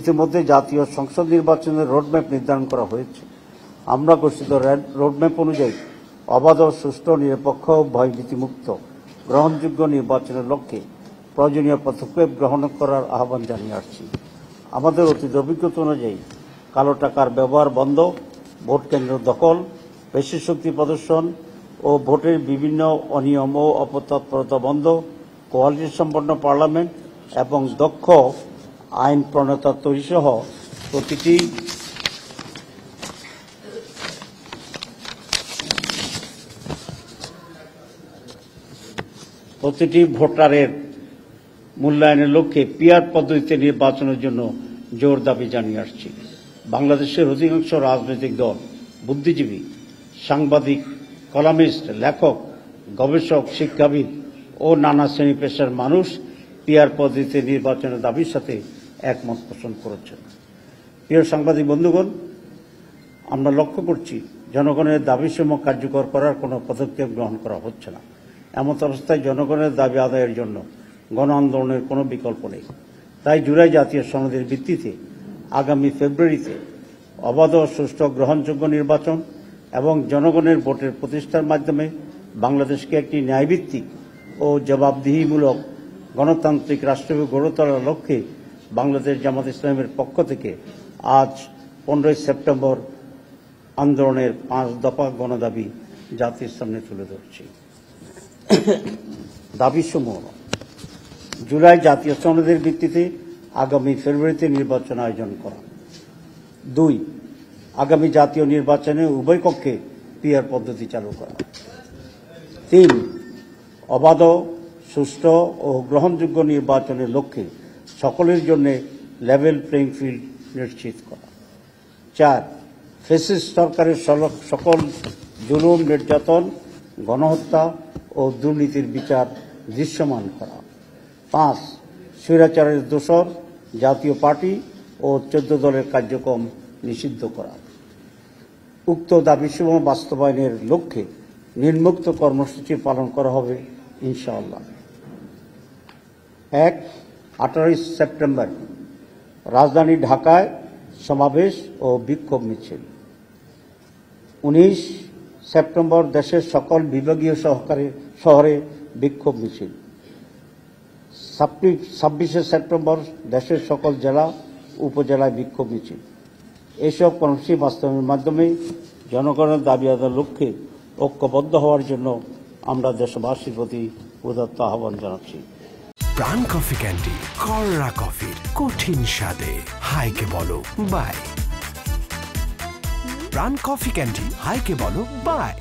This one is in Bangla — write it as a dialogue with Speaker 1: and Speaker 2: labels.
Speaker 1: ইতিমধ্যে জাতীয় সংসদ নির্বাচনের রোডম্যাপ নির্ধারণ করা হয়েছে। আমরা ঘোষিত রোডম্যাপ অনুযায়ী অবাধ, সুষ্ঠু, নিরপেক্ষ, ভয়ভীতিমুক্ত, গ্রহণযোগ্য নির্বাচনের লক্ষ্যে প্রয়োজনীয় পদক্ষেপ গ্রহণ করার আহ্বান জানিয়ে আসছি। আমাদের অতীত অভিজ্ঞতা অনুযায়ী কালো টাকার ব্যবহার বন্ধ, ভোট কেন্দ্র দখল, পেশি শক্তি প্রদর্শন ও ভোটের বিভিন্ন অনিয়ম ও অপতৎপরতা বন্ধ, কোয়ালিটি সম্পন্ন পার্লামেন্ট এবং দক্ষ আইন প্রণেতা তৈরি সহ প্রতিটি ভোটারের মূল্যায়নের লক্ষ্যে পিআর পদ্ধতিতে নির্বাচনের জন্য জোর দাবি জানিয়ে আসছি। বাংলাদেশের অধিকাংশ রাজনৈতিক দল, বুদ্ধিজীবী, সাংবাদিক, কলামিস্ট, লেখক, গবেষক, শিক্ষাবিদ ও নানা শ্রেণী পেশার মানুষ পিআর পদ্ধতিতে নির্বাচনের দাবির সাথে একমত পোষণ করেছেন। প্রিয় সাংবাদিক বন্ধুগণ, আমরা লক্ষ্য করছি জনগণের দাবিসমূহ কার্যকর করার কোনো পদক্ষেপ গ্রহণ করা হচ্ছে না। এমত অবস্থায় জনগণের দাবি আদায়ের জন্য গণ আন্দোলনের কোনো বিকল্প নেই। তাই জুলাই জাতীয় সনদের ভিত্তিতে আগামী ফেব্রুয়ারিতে অবাধ, সুষ্ঠু, গ্রহণযোগ্য নির্বাচন এবং জনগণের ভোটের প্রতিষ্ঠার মাধ্যমে বাংলাদেশকে একটি ন্যায়ভিত্তিক ও জবাবদিহিমূলক গণতান্ত্রিক রাষ্ট্র গড়ে তোলার লক্ষ্যে বাংলাদেশ জামাত ইসলামের পক্ষ থেকে আজ 15 সেপ্টেম্বর আন্দোলনের 5 দফা গণদাবি জাতির সামনে তুলে ধরছি। দাবিসমূহ: জুলাই জাতীয় সনদের ভিত্তিতে আগামী ফেব্রুয়ারিতে নির্বাচন আয়োজন করা। 2, আগামী জাতীয় নির্বাচনে উভয় কক্ষে পিআর পদ্ধতি চালু করা। 3, অবাধ, সুষ্ঠু ও গ্রহণযোগ্য নির্বাচনের লক্ষ্যে সকলের জন্য লেভেল প্লেইং ফিল্ড নিশ্চিত করা। 4, ফ্যাসিস্ট সরকারের সকল জুলুম, নির্যাতন, গণহত্যা ও দুর্নীতির বিচার দৃশ্যমান করা। 5, স্বৈরাচারের দোসর জাতীয় পার্টি ও 14 দলের কার্যক্রম নিষিদ্ধ করা। উক্ত দাবিসমূহ বাস্তবায়নের লক্ষ্যে নিম্নোক্ত কর্মসূচি পালন করা হবে ইনশাআল্লাহ। 1, 18 সেপ্টেম্বর রাজধানী ঢাকায় সমাবেশ ও বিক্ষোভ মিছিল। 19 সেপ্টেম্বর দেশের সকল বিভাগীয় শহরে বিক্ষোভ মিছিল। 26 সেপ্টেম্বর দেশের সকল জেলা উপজেলায় বিক্ষোভ মিছিল। এসব কর্মসূচি বাস্তবায়নের মাধ্যমে জনগণের দাবি আদায়ের লক্ষ্যে ঐক্যবদ্ধ হওয়ার জন্য আমরা দেশবাসীর প্রতি উদাত্ত আহ্বান জানাচ্ছি।
Speaker 2: প্রাণ কফি ক্যান্ডি, কররা কফির কঠিন স্বাদে হাইকে বলো বাই। প্রাণ কফি ক্যান্ডি, হাইকে বলো বাই।